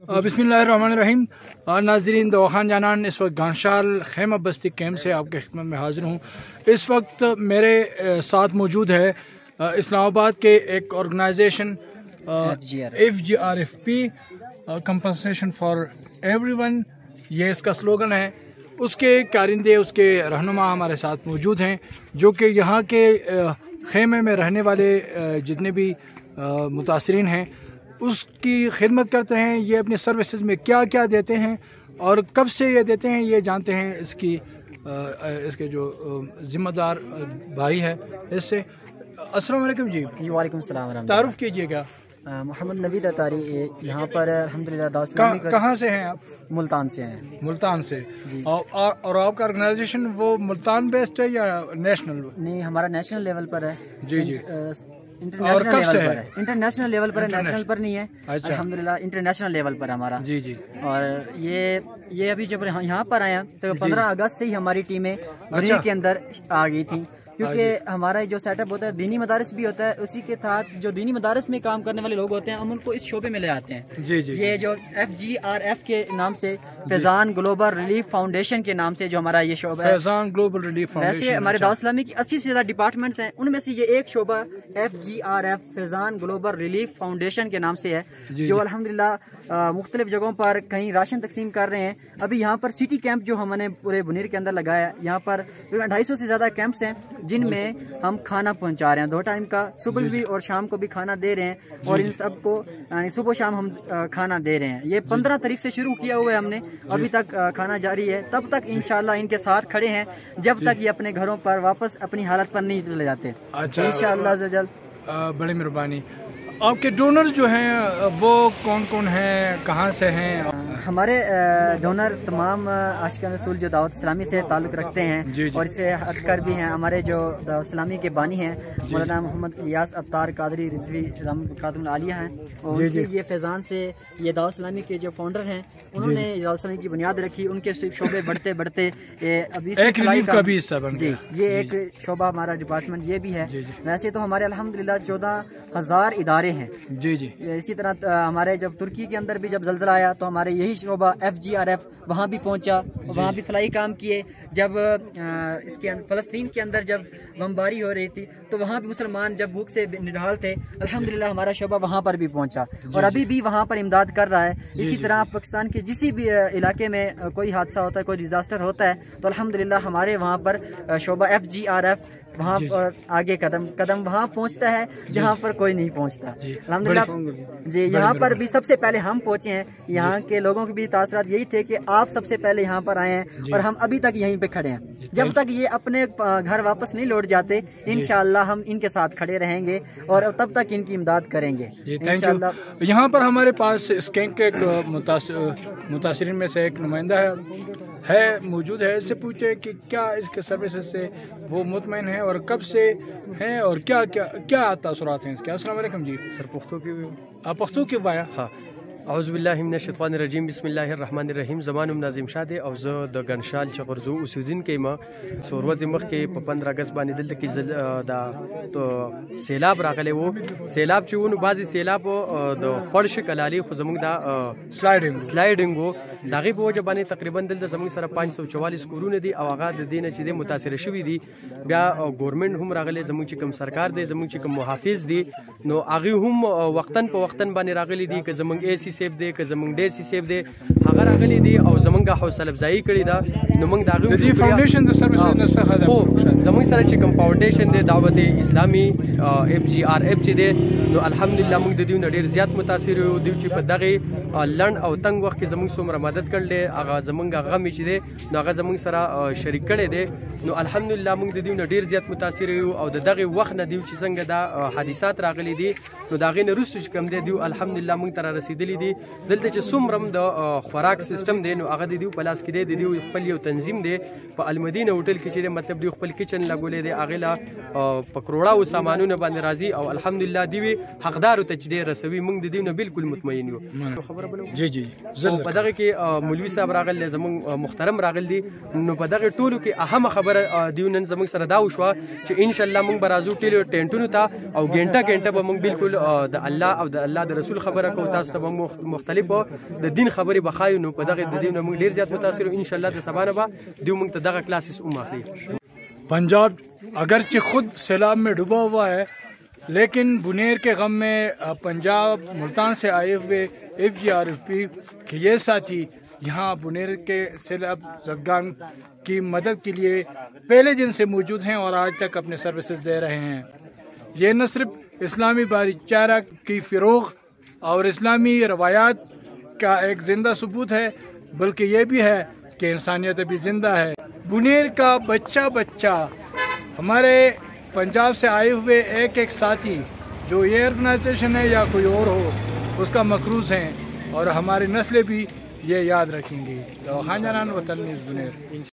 बिस्मिल्लाहिर्रहमानिर्रहीम। नाज़रीन, दवाखान जानान इस वक्त घानशाल खैमा बस्ती कैंप से आपके खिदमत में हाज़िर हूँ। इस वक्त मेरे साथ मौजूद है इस्लामाबाद के एक organisation FGRFP compensation for everyone, ये इसका स्लोगन है। उसके कारिंदे, उसके रहनुमा हमारे साथ मौजूद हैं, जो कि यहाँ के खेमे में रहने वाले जितने भी मुतासरीन हैं उसकी खिदमत करते हैं। ये अपनी सर्विसेज में क्या क्या देते हैं और कब से ये देते हैं, ये जानते हैं इसके जो ज़िम्मेदार भाई है इससे। अस्सलाम वालेकुम जी। वालेकुम सलाम। तारुफ कीजिएगा। मोहम्मद नवीद अतारी, यहाँ पर अल्हम्दुलिल्लाह। कहाँ से हैं आप? मुल्तान से हैं। मुल्तान से जी। और आपका ऑर्गेनाइजेशन वो मुल्तान बेस्ड है या नेशनल? नहीं, हमारा नेशनल लेवल पर है। जी जी। इंटरनेशनल लेवल पर है। इंटरनेशनल लेवल पर है, नेशनल पर नहीं है। अच्छा। अल्हम्दुलिल्लाह इंटरनेशनल लेवल पर हमारा। जी जी। और ये अभी जब यहाँ पर आया तो 15 अगस्त से ही हमारी टीमें दुनिया के अंदर आ गई थी, क्योंकि हमारा जो सेटअप होता है दीनी मदारस भी होता है। उसी के साथ जो दीनी मदारस में काम करने वाले लोग होते हैं, हम उनको इस शोबे में ले आते हैं। जी जी। ये जो FGRF के नाम से, फैज़ान ग्लोबल रिलीफ फाउंडेशन के नाम से जो हमारा ये शोबा है, फैज़ान ग्लोबल रिलीफ फाउंडेशन। वैसे हमारे दावत इस्लामी की 80 से ज़्यादा डिपार्टमेंट्स हैं, उनमें से ये एक शोबा FGRF Faizan global relief foundation के नाम से है, जो अल्हम्दुलिल्लाह मुख्तलिफ जगहों पर कहीं राशन तकसीम कर रहे हैं। अभी यहाँ पर सिटी कैंप जो हमने पूरे बुनीर के अंदर लगाया, यहाँ पर 250 से ज़्यादा कैंप्स हैं जिनमें हम खाना पहुँचा रहे हैं। 2 टाइम का, सुबह भी और शाम को भी खाना दे रहे हैं, और इन सबको सुबह शाम हम खाना दे रहे हैं। ये 15 तारीख से शुरू किया हुआ है हमने, अभी तक खाना जारी है। तब तक इंशाल्लाह इनके साथ खड़े हैं जब तक ये अपने घरों पर वापस अपनी हालत पर नहीं चले जाते। अच्छा, इंशाल्लाह जल्द। बड़ी मेहरबानी। आपके डोनर जो हैं वो कौन कौन हैं, कहाँ से हैं? हमारे डोनर तमाम आशिकान रसूल जो दावत इस्लामी से ताल्लुक़ रखते हैं और इससे हटकर भी हैं। हमारे जो दावत इस्लामी के बानी हैं मौलाना मोहम्मद इलियास अत्तार कादरी रिजवी खातुन आलिया हैं, और ये फैज़ान से ये दावत इस्लामी के जो फाउंडर हैं, उन्होंने दावत इस्लामी की बुनियाद रखी। उनके शोबे बढ़ते बढ़ते अभी एक रिलीफ का भी हिस्सा बन गया। जी, ये एक शोबा हमारा डिपार्टमेंट ये भी है। वैसे तो हमारे अल्हम्दुलिल्लाह 14,000 इदारे हैं। जी जी। इसी तरह हमारे जब तुर्की के अंदर भी जब ज़लज़ला आया तो हमारे यही शोबा FGRF वहाँ भी पहुँचा, वहाँ भी फलाई काम किए। जब इसके फ़लस्तीन के अंदर जब बमबारी हो रही थी तो वहाँ भी मुसलमान जब भूख से निढाल थे, अल्हम्दुलिल्लाह हमारा शोबा वहाँ पर भी पहुँचा और अभी भी वहाँ पर इमदाद कर रहा है। इसी तरह पाकिस्तान के जिस भी इलाके में कोई हादसा होता है, कोई डिज़ास्टर होता है, तो अल्हम्दुलिल्लाह हमारे वहाँ पर शोबा FGRF वहाँ पर आगे कदम वहाँ पहुँचता है जहाँ पर कोई नहीं पहुँचता। अल्हम्दुलिल्लाह जी, यहाँ पर भी सबसे पहले हम पहुँचे हैं। यहाँ के लोगों के भी तासरात यही थे कि आप सबसे पहले यहाँ पर आए हैं और हम अभी तक यहीं पे खड़े हैं। जब तक ये अपने घर वापस नहीं लौट जाते, इंशाअल्लाह हम इनके साथ खड़े रहेंगे और तब तक इनकी इमदाद करेंगे इंशाअल्लाह। यहाँ पर हमारे पास इस कैंप के मुतासरीन में से एक नुमाइंदा है मौजूद है। इससे पूछे कि क्या इसके सर्विसेज से वो मुतमईन है और कब से हैं और क्या क्या क्या तासुरात हैं इसके। अस्सलाम वालेकुम जी। सर पुख्तो की आप पख्तो के बाया? हाँ। औज़ुबिल्लाहि मिनश्शैतानिर्रजीम, बिस्मिल्लाहिर्रहमानिर्रहीम। ज़मानुम नाज़िम शाह दे और द घनशाल चकरजो उसूदिन के मा सोरवा जिमख के 15 अगस्त बानी दिल की दा तो सैलाब रागले। वो सैलाब चुन बाजी सैलाब द फर्श कलाली खुजमुग दा स्लाइडिंग वो दागी वो जब बानी तकरीबन दिल जमुग सर 544 कोरोने दी आवाज़ दिन चीज़ें मुतासर शुवी दी ब्या गवर्नमेंट हम रागले जमुग चिकम सरकार दे जमुग चिकम मुहाफिज दी नो आगे हम वक्तन प वक्तन बानी रागली दी कि जमुग एसी सेफ दे कि जमुग डे सी सेफ दे अगर रागली दी और जमुग हौसला अफजाई करी दा नुमंग दागी जी फाउंडेशन द सर्विसेज न सखा हो जमुग सर चिकम फाउंडेशन दे दावत इस्लामी FGRF ची दे नो अल्हम्दुलिल्लाह मुग दिउ न ढेर ज्यादा मुतासिर हो दिउ ची पदगे लंड और तंग वक्त के जमुग सोमरा मदद कर ले आगा जमुग गम ची दे नो आगा जमुग सरा शरीक करे दे नो अल्हम्दुलिल्लाह मुग दिउ न ढेर ज्यादा मुतासिर हो और दगे वक्त न दिउ ची संग दा हादिसात रागली दी नो दागे न रुस कम दे दिउ अल्हम्दुलिल्लाह मुग तरा रसीदली दी दिलते च सुमरम द खुराक خوراک سیستم دی نو هغه د دیو په لاس کې دی، د دیو خپل یو تنظیم دی په المدینه هوټل کې چې مطلب دی خپل کچن لګولې دی، هغه لا په کروڑاو سامانونه باندې راځي او الحمدلله دی حقدار ته چې دی رسوي. موږ د دیو نه بالکل مطمئن یو. خبره بلو جی جی په دغه کې مولوی صاحب راغلی، زموږ محترم راغلی دي، نو په دغه ټولو کې اهمه خبره دیو نن زموږ سره دا وشوه چې ان شاء الله موږ به راځو ټینټونو ته او ګنټه به موږ بالکل د الله او د الله د رسول خبره کوو، تاسو ته به مختلفو د دین خبرې بخایو. نو په دغه د دین موږ ډیر زیات متاثر ان شاء الله د سبا نه به دیو موږ ته دغه کلاسز اخلي. पंजाब अगरچہ خود سیلاب میں ڈوبا ہوا ہے لیکن بنیر کے غم میں پنجاب ملتان سے آئے ہوئے FGRFP کے یہ ساتھی یہاں بنیر کے سیلاب زدگان کی مدد کے لیے پہلے دن سے موجود ہیں اور آج تک اپنے سروسز دے رہے ہیں. یہ نہ صرف اسلامی بھائی چارہ کی فروغ اور اسلامی روایات کا ایک زندہ ثبوت ہے بلکہ یہ بھی ہے کہ انسانیت ابھی زندہ ہے. بنیر کا بچہ ہمارے پنجاب سے آئے ہوئے ایک ساتھی جو یہ آرگنائزیشن ہے یا کوئی اور ہو اس کا مقروض ہیں اور ہماری نسلیں بھی یہ یاد رکھیں گی. خان جانان وطن نیز بنیر.